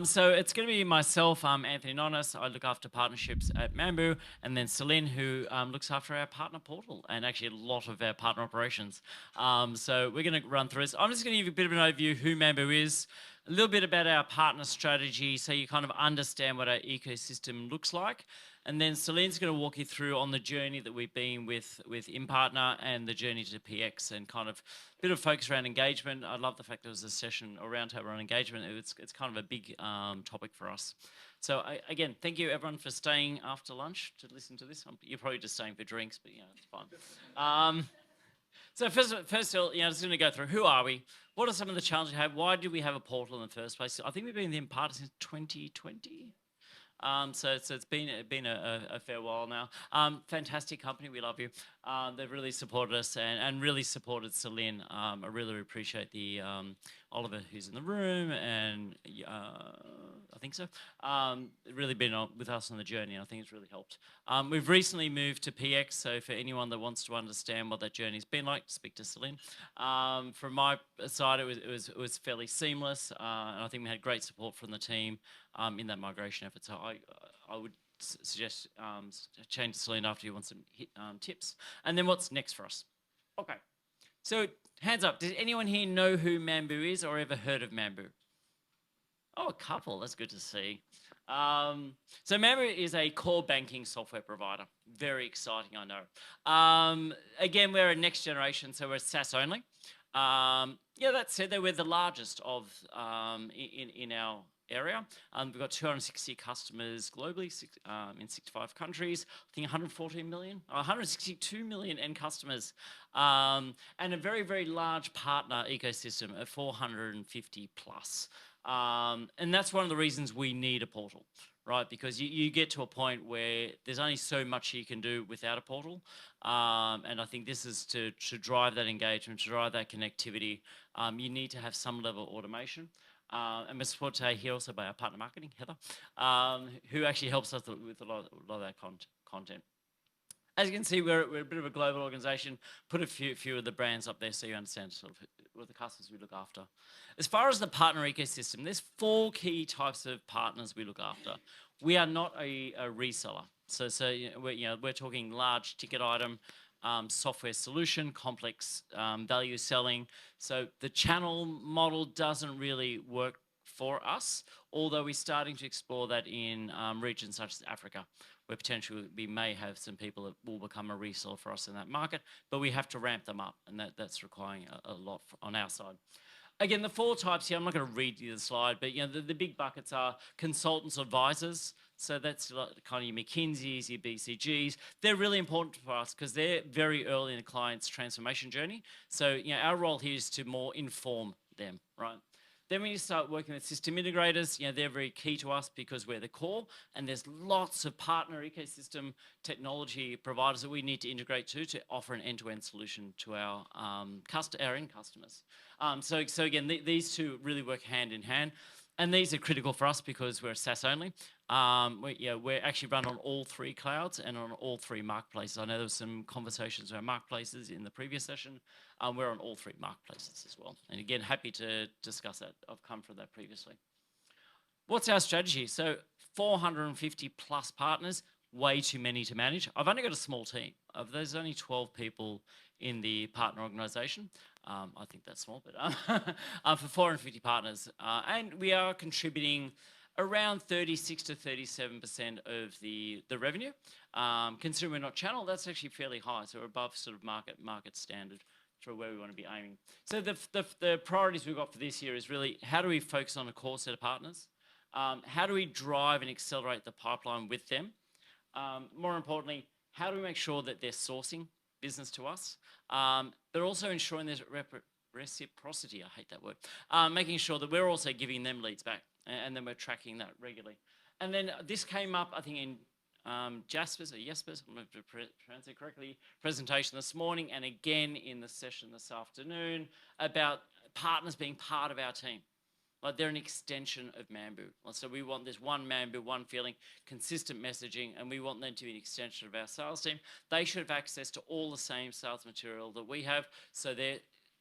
So it's going to be myself, Anthony Nonnis. I look after partnerships at Mambu, and then Selin, who looks after our partner portal and actually a lot of our partner operations. So we're going to run through this. I'm just going to give you a bit of an overview who Mambu is, a little bit about our partner strategy, so you kind of understand what our ecosystem looks like. And then Selin's going to walk you through on the journey that we've been with Impartner and the journey to PX, and kind of a bit of focus around engagement. I love the fact there was a session, a roundtable on engagement. It's kind of a big topic for us. So again, thank you everyone for staying after lunch to listen to this. You're probably just staying for drinks, but it's fine. So first of all, just going to go through who are we? What are some of the challenges we have? Why do we have a portal in the first place? I think we've been in Impartner since 2020. So it's been a fair while now. Fantastic company, we love you. They've really supported us and really supported Selin. I really appreciate the Oliver who's in the room, and I think so. Really been with us on the journey, and I think it's really helped. We've recently moved to PX, so for anyone that wants to understand what that journey's been like, speak to Selin. From my side, it was fairly seamless, and I think we had great support from the team in that migration effort. So I would suggest change to Selin after you want some tips. And then what's next for us? Okay. So hands up. Does anyone here know who Mambu is or ever heard of Mambu? Oh, a couple. That's good to see. So Mambu is a core banking software provider. Very exciting, I know. Again, we're a next generation, so we're SaaS only. That said, we're the largest of in our area. We've got 260 customers globally in 65 countries. I think 162 million end customers, and a very, very large partner ecosystem of 450 plus. And that's one of the reasons we need a portal, right? Because you get to a point where there's only so much you can do without a portal. And I think this is to drive that engagement, to drive that connectivity. You need to have some level of automation. And we're supported today here also by our partner marketing, Heather, who actually helps us with a lot of that content. As you can see, we're a bit of a global organization. Put a few of the brands up there so you understand sort of what the customers we look after. As far as the partner ecosystem, there's 4 key types of partners we look after. We are not a reseller. So we're talking large ticket item, software solution, complex value selling. So the channel model doesn't really work for us, although we're starting to explore that in regions such as Africa, where potentially we may have some people that will become a reseller for us in that market, but we have to ramp them up, and that's requiring a lot on our side. Again, the 4 types here, I'm not going to read you the slide, but the big buckets are consultants, advisors. So that's kind of your McKinseys, your BCGs. They're really important for us because they're very early in the client's transformation journey. So our role here is to more inform them, right? Then when you start working with system integrators, they're very key to us because we're the core, and there's lots of partner ecosystem technology providers that we need to integrate to offer an end-to-end solution to our end customers. So again, these 2 really work hand in hand. And these are critical for us because we're SaaS only. We're actually run on all 3 clouds and on all 3 marketplaces. I know there was some conversations around marketplaces in the previous session. We're on all 3 marketplaces as well. And again, happy to discuss that. I've come from that previously. What's our strategy? So 450 plus partners, way too many to manage. I've only got a small team. There's only 12 people in the partner organization. I think that's small, but for 450 partners. And we are contributing around 36 to 37% of the revenue. Considering we're not channel, that's actually fairly high. So we're above sort of market standard for where we want to be aiming. So the priorities we've got for this year is really how do we focus on a core set of partners? How do we drive and accelerate the pipeline with them? More importantly, how do we make sure that they're sourcing business to us? But also ensuring there's reciprocity, I hate that word, making sure that we're also giving them leads back, and then we're tracking that regularly. And then this came up, I think, in Jasper's, I'm going to pronounce it correctly, presentation this morning, and again in the session this afternoon about partners being part of our team. Like they're an extension of Mambu. So we want this one Mambu, one feeling, consistent messaging, and we want them to be an extension of our sales team. They should have access to all the same sales material that we have, so they're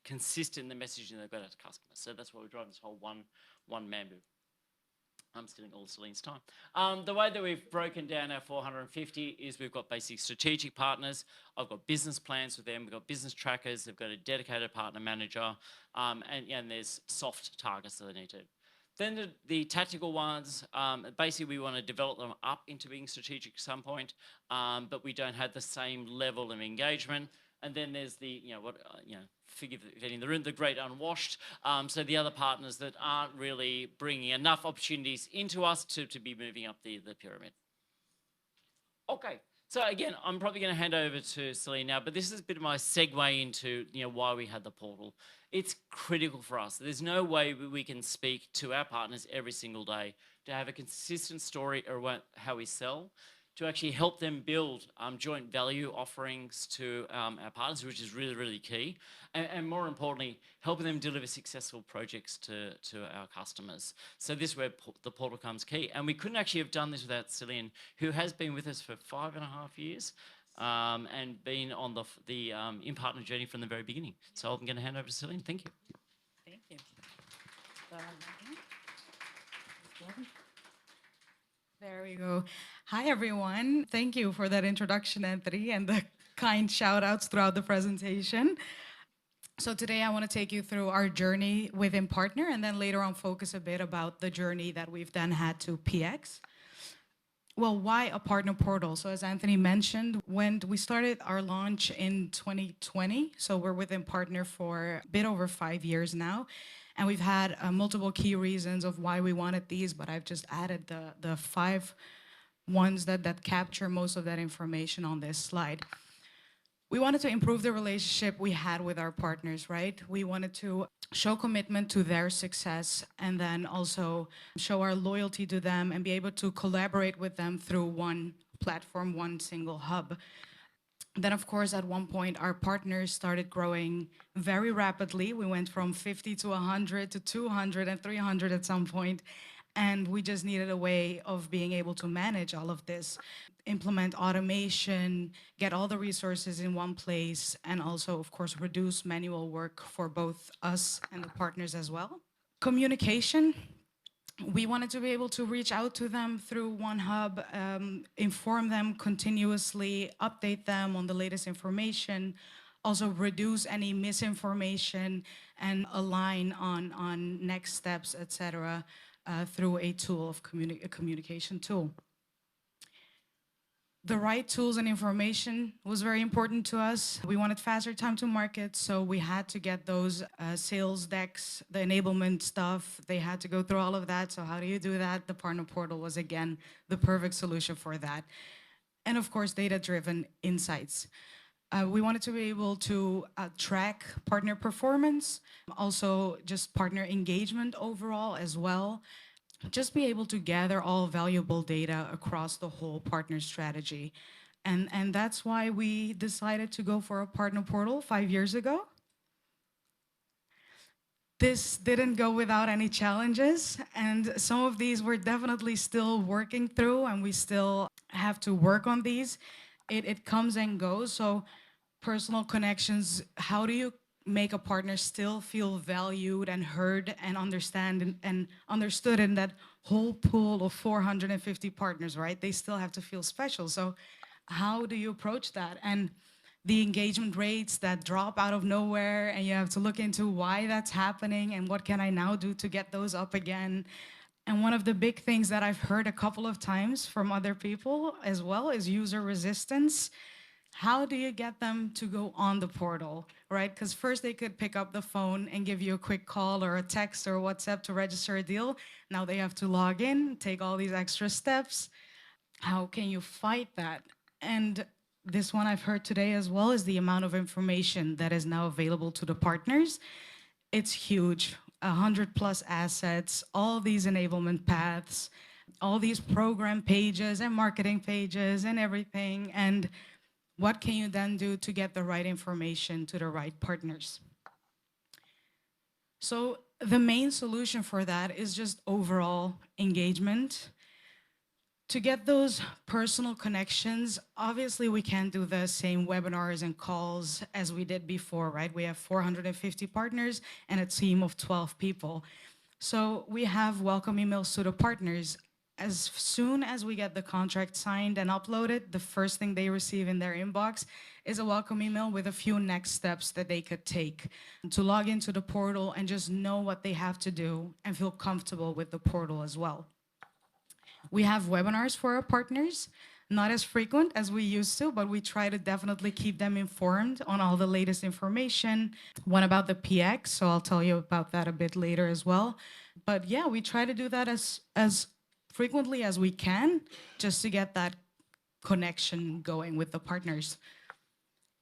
consistent in the messaging they've got out to customers. So that's why we're driving this whole one Mambu. I'm stealing all Celine's time. The way that we've broken down our 450 is we've got basic strategic partners. I've got business plans with them. We've got business trackers. They've got a dedicated partner manager. And there's soft targets that they need to. Then the tactical ones, basically we want to develop them up into being strategic at some point, but we don't have the same level of engagement. And then there's the, forgive getting the room, the great unwashed. So the other partners that aren't really bringing enough opportunities into us to be moving up the pyramid. Okay. So again, I'm probably going to hand over to Selin now, but this is a bit of my segue into why we had the portal. It's critical for us. There's no way we can speak to our partners every single day to have a consistent story around how we sell, to actually help them build joint value offerings to our partners, which is really, really key. And more importantly, helping them deliver successful projects to our customers. So this is where the portal comes key. And we couldn't actually have done this without Selin, who has been with us for 5.5 years and been on the Impartner journey from the very beginning. So I'm going to hand over to Selin. Thank you. Thank you. There we go. Hi, everyone. Thank you for that introduction, Anthony, and the kind shout-outs throughout the presentation. So today I want to take you through our journey with Impartner, and then later on focus a bit about the journey that we've then had to PX. Well, why a partner portal? So as Anthony mentioned, when we started our launch in 2020, so we're with Impartner for a bit over 5 years now, and we've had multiple key reasons of why we wanted these, but I've just added the 5 ones that capture most of that information on this slide. We wanted to improve the relationship we had with our partners, right? We wanted to show commitment to their success and then also show our loyalty to them and be able to collaborate with them through one platform, one single hub. Then, of course, at one point, our partners started growing very rapidly. We went from 50 to 100 to 200 and 300 at some point. And we just needed a way of being able to manage all of this, implement automation, get all the resources in one place, and also, of course, reduce manual work for both us and the partners as well. Communication. We wanted to be able to reach out to them through one hub, inform them continuously, update them on the latest information, also reduce any misinformation and align on next steps, etc. Through a tool of a communication tool. The right tools and information was very important to us. We wanted faster time to market, so we had to get those sales decks, the enablement stuff. They had to go through all of that. So how do you do that? The partner portal was, again, the perfect solution for that. And of course, data-driven insights. We wanted to be able to track partner performance, also just partner engagement overall as well. Just be able to gather all valuable data across the whole partner strategy. And that's why we decided to go for a partner portal 5 years ago. This didn't go without any challenges, and some of these we're definitely still working through, and we still have to work on these. It comes and goes, so personal connections, how do you make a partner still feel valued and heard and understand and understood in that whole pool of 450 partners, right? They still have to feel special, so how do you approach that? And the engagement rates that drop out of nowhere, and you have to look into why that's happening and what can I now do to get those up again. And one of the big things that I've heard a couple of times from other people as well is user resistance. How do you get them to go on the portal, right? Because first they could pick up the phone and give you a quick call or a text or WhatsApp to register a deal. Now they have to log in, take all these extra steps. How can you fight that? And this one I've heard today as well is the amount of information that is now available to the partners. It's huge. 100+ assets, all these enablement paths, all these program pages and marketing pages and everything. And what can you then do to get the right information to the right partners? So the main solution for that is just overall engagement. To get those personal connections, obviously we can't do the same webinars and calls as we did before, right? We have 450 partners and a team of 12 people. So we have welcome emails to the partners. As soon as we get the contract signed and uploaded, the first thing they receive in their inbox is a welcome email with a few next steps that they could take to log into the portal and just know what they have to do and feel comfortable with the portal as well. We have webinars for our partners, not as frequent as we used to, but we try to definitely keep them informed on all the latest information. One about the PX, so I'll tell you about that a bit later as well. But yeah, we try to do that as frequently as we can, just to get that connection going with the partners.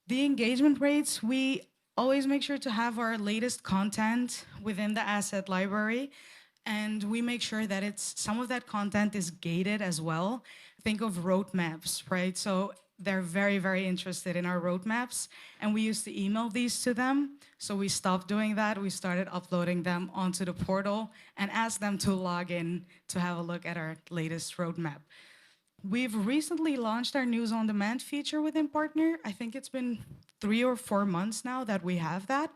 The engagement rates, we always make sure to have our latest content within the asset library, and we make sure that some of that content is gated as well. Think of roadmaps, right? So they're very, very interested in our roadmaps, and we used to email these to them. So we stopped doing that. We started uploading them onto the portal and asked them to log in to have a look at our latest roadmap. We've recently launched our news on demand feature with Impartner. I think it's been 3 or 4 months now that we have that.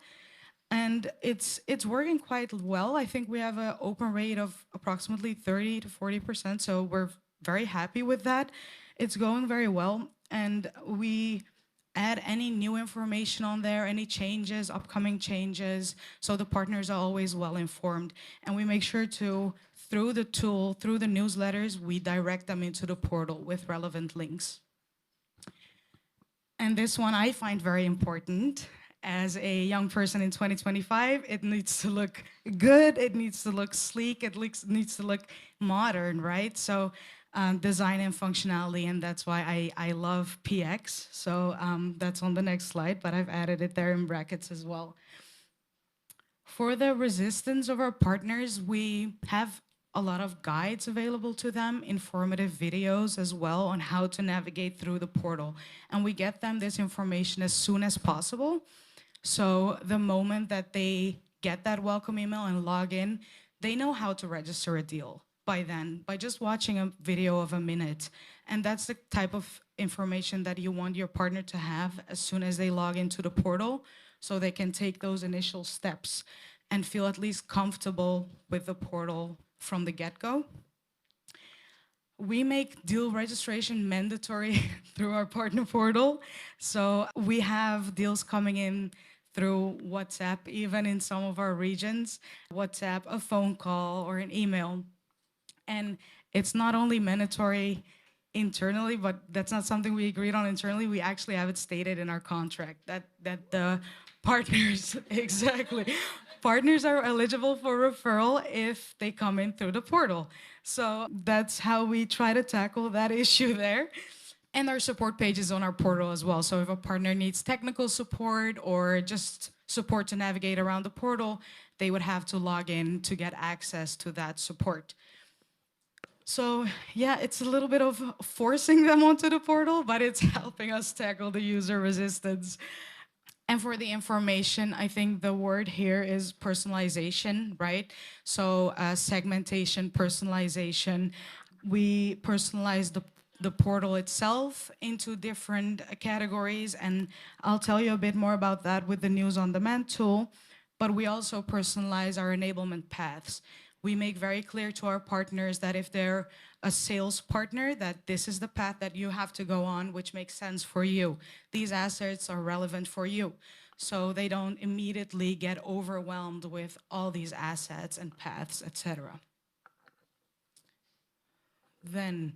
And it's working quite well. I think we have an open rate of approximately 30 to 40%, so we're very happy with that. It's going very well, and we add any new information on there, any changes, upcoming changes, so the partners are always well informed. And we make sure to, through the tool, through the newsletters, we direct them into the portal with relevant links. And this one I find very important. As a young person in 2025, it needs to look good, it needs to look sleek, it needs to look modern, right? So design and functionality, and that's why I love PX. So that's on the next slide, but I've added it there in brackets as well. For the resistance of our partners, we have a lot of guides available to them, informative videos as well on how to navigate through the portal. And we get them this information as soon as possible. So the moment that they get that welcome email and log in, they know how to register a deal by then, by just watching a video of a minute. And that's the type of information that you want your partner to have as soon as they log into the portal, so they can take those initial steps and feel at least comfortable with the portal from the get-go. We make deal registration mandatory through our partner portal. So we have deals coming in through WhatsApp, even in some of our regions, WhatsApp, a phone call, or an email. And it's not only mandatory internally, but that's not something we agreed on internally. We actually have it stated in our contract that the partners, exactly, partners are eligible for referral if they come in through the portal. So that's how we try to tackle that issue there. And our support page is on our portal as well. So if a partner needs technical support or just support to navigate around the portal, they would have to log in to get access to that support. So yeah, it's a little bit of forcing them onto the portal, but it's helping us tackle the user resistance. And for the information, I think the word here is personalization, right? So segmentation, personalization. We personalize the portal itself into different categories, and I'll tell you a bit more about that with the News on Demand tool. But we also personalize our enablement paths. We make very clear to our partners that if they're a sales partner, that this is the path that you have to go on, which makes sense for you. These assets are relevant for you. So they don't immediately get overwhelmed with all these assets and paths, etc. Then,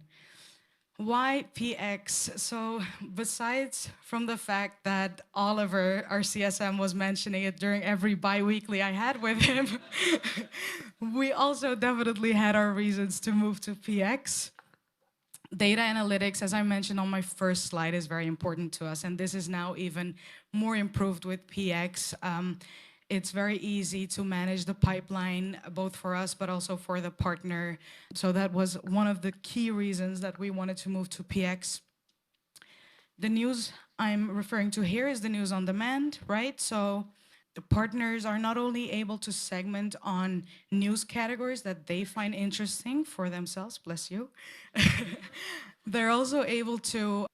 why PX? So besides from the fact that Oliver, our CSM, was mentioning it during every bi-weekly I had with him, we also definitely had our reasons to move to PX. Data analytics, as I mentioned on my first slide, is very important to us, and this is now even more improved with PX. It's very easy to manage the pipeline, both for us, but also for the partner. So that was one of the key reasons that we wanted to move to PX. The news I'm referring to here is the news on demand, right? So the partners are not only able to segment on news categories that they find interesting for themselves, bless you, they're also able to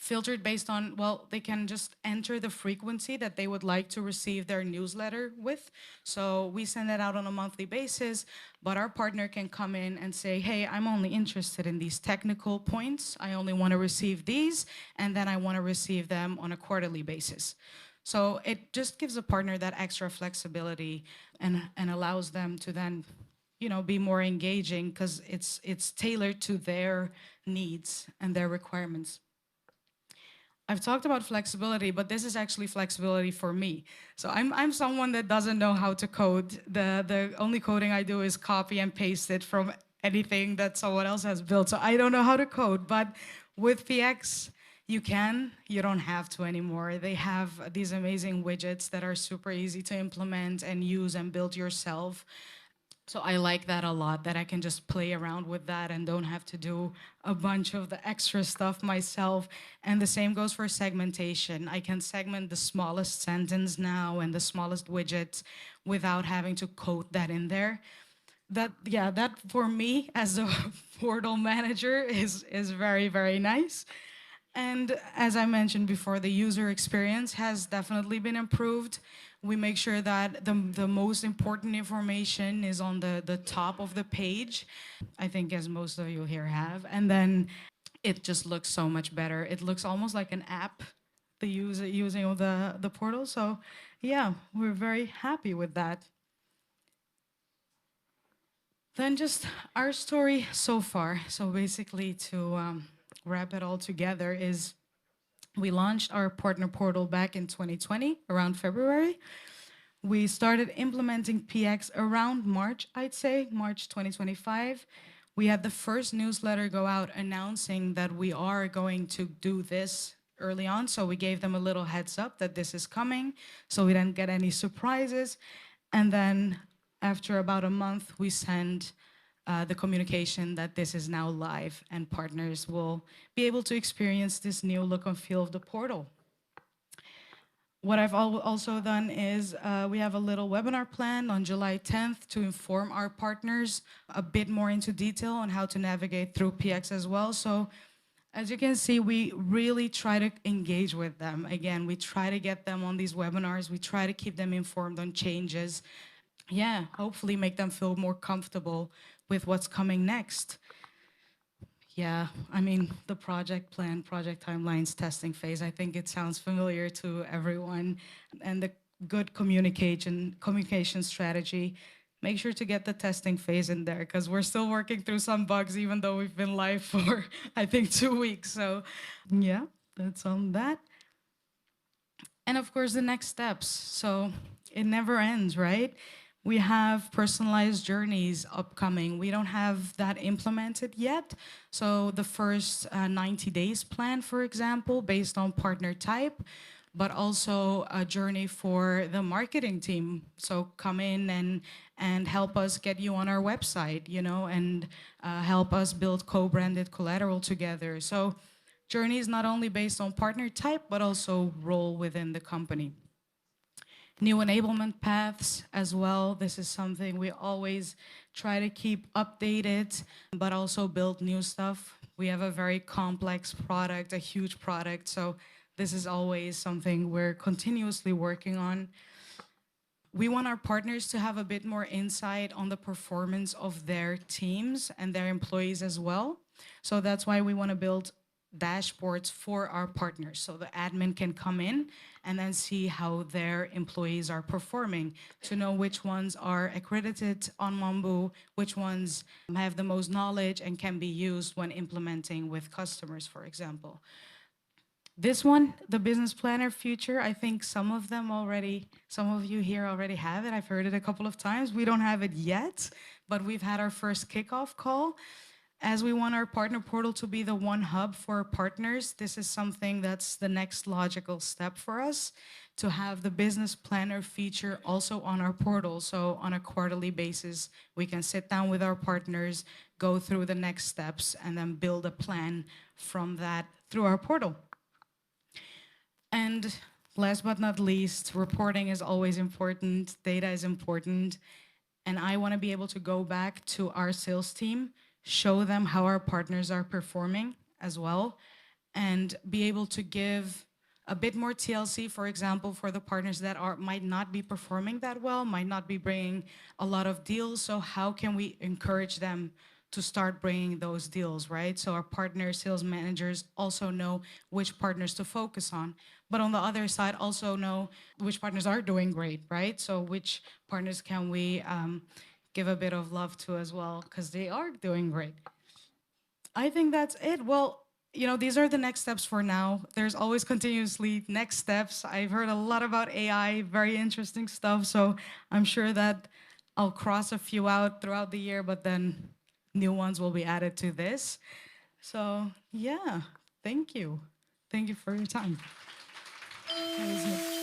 filtered based on, well, they can just enter the frequency that they would like to receive their newsletter with. So we send it out on a monthly basis, but our partner can come in and say, hey, I'm only interested in these technical points. I only want to receive these, and then I want to receive them on a quarterly basis. So it just gives a partner that extra flexibility and allows them to then, be more engaging because it's tailored to their needs and their requirements. I've talked about flexibility, but this is actually flexibility for me. So I'm someone that doesn't know how to code. The only coding I do is copy and paste it from anything that someone else has built. So I don't know how to code, but with PX, you don't have to anymore. They have these amazing widgets that are super easy to implement and use and build yourself. So I like that a lot, that I can just play around with that and don't have to do a bunch of the extra stuff myself. And the same goes for segmentation. I can segment the smallest sentence now and the smallest widget without having to code that in there. That for me as a portal manager is very, very nice. And as I mentioned before, the user experience has definitely been improved. We make sure that the most important information is on the top of the page, I think as most of you here have. And then it just looks so much better. It looks almost like an app, the using of the portal. So yeah, we're very happy with that. Then just our story so far. So basically to wrap it all together is we launched our partner portal back in 2020, around February. We started implementing PX around March, I'd say, March 2025. We had the first newsletter go out announcing that we are going to do this early on. So we gave them a little heads up that this is coming, so we didn't get any surprises. And then after about a month, we send the communication that this is now live and partners will be able to experience this new look and feel of the portal. What I've also done is we have a little webinar planned on July 10th to inform our partners a bit more into detail on how to navigate through PX as well. So as you can see, we really try to engage with them. Again, we try to get them on these webinars. We try to keep them informed on changes. Yeah, hopefully make them feel more comfortable with what's coming next. Yeah, I mean, the project plan, project timelines, testing phase, I think it sounds familiar to everyone. And the good communication strategy, make sure to get the testing phase in there because we're still working through some bugs even though we've been live for, I think, 2 weeks. So yeah, that's on that. And of course, the next steps. So it never ends, right? We have personalized journeys upcoming. We don't have that implemented yet. So the first 90 days plan, for example, based on partner type, but also a journey for the marketing team. So come in and help us get you on our website, and help us build co-branded collateral together. So journey is not only based on partner type, but also role within the company. New enablement paths as well. This is something we always try to keep updated, but also build new stuff. We have a very complex product, a huge product, so this is always something we're continuously working on. We want our partners to have a bit more insight on the performance of their teams and their employees as well. So that's why we want to build dashboards for our partners so the admin can come in and then see how their employees are performing to know which ones are accredited on Mambu, which ones have the most knowledge and can be used when implementing with customers, for example. This one, the business planner feature, I think some of you here already have it. I've heard it a couple of times. We don't have it yet, but we've had our first kickoff call. As we want our partner portal to be the one hub for our partners, this is something that's the next logical step for us, to have the business planner feature also on our portal. So on a quarterly basis, we can sit down with our partners, go through the next steps, and then build a plan from that through our portal. And last but not least, reporting is always important, data is important, and I want to be able to go back to our sales team, show them how our partners are performing as well, and be able to give a bit more TLC, for example, for the partners that might not be performing that well, might not be bringing a lot of deals. So how can we encourage them to start bringing those deals, right? So our partner sales managers also know which partners to focus on. But on the other side, also know which partners are doing great, right? So which partners can we give a bit of love to as well, because they are doing great. I think that's it. Well, these are the next steps for now. There's always continuously next steps. I've heard a lot about AI, very interesting stuff. So I'm sure that I'll cross a few out throughout the year, but then new ones will be added to this. So yeah, thank you. Thank you for your time. That was it.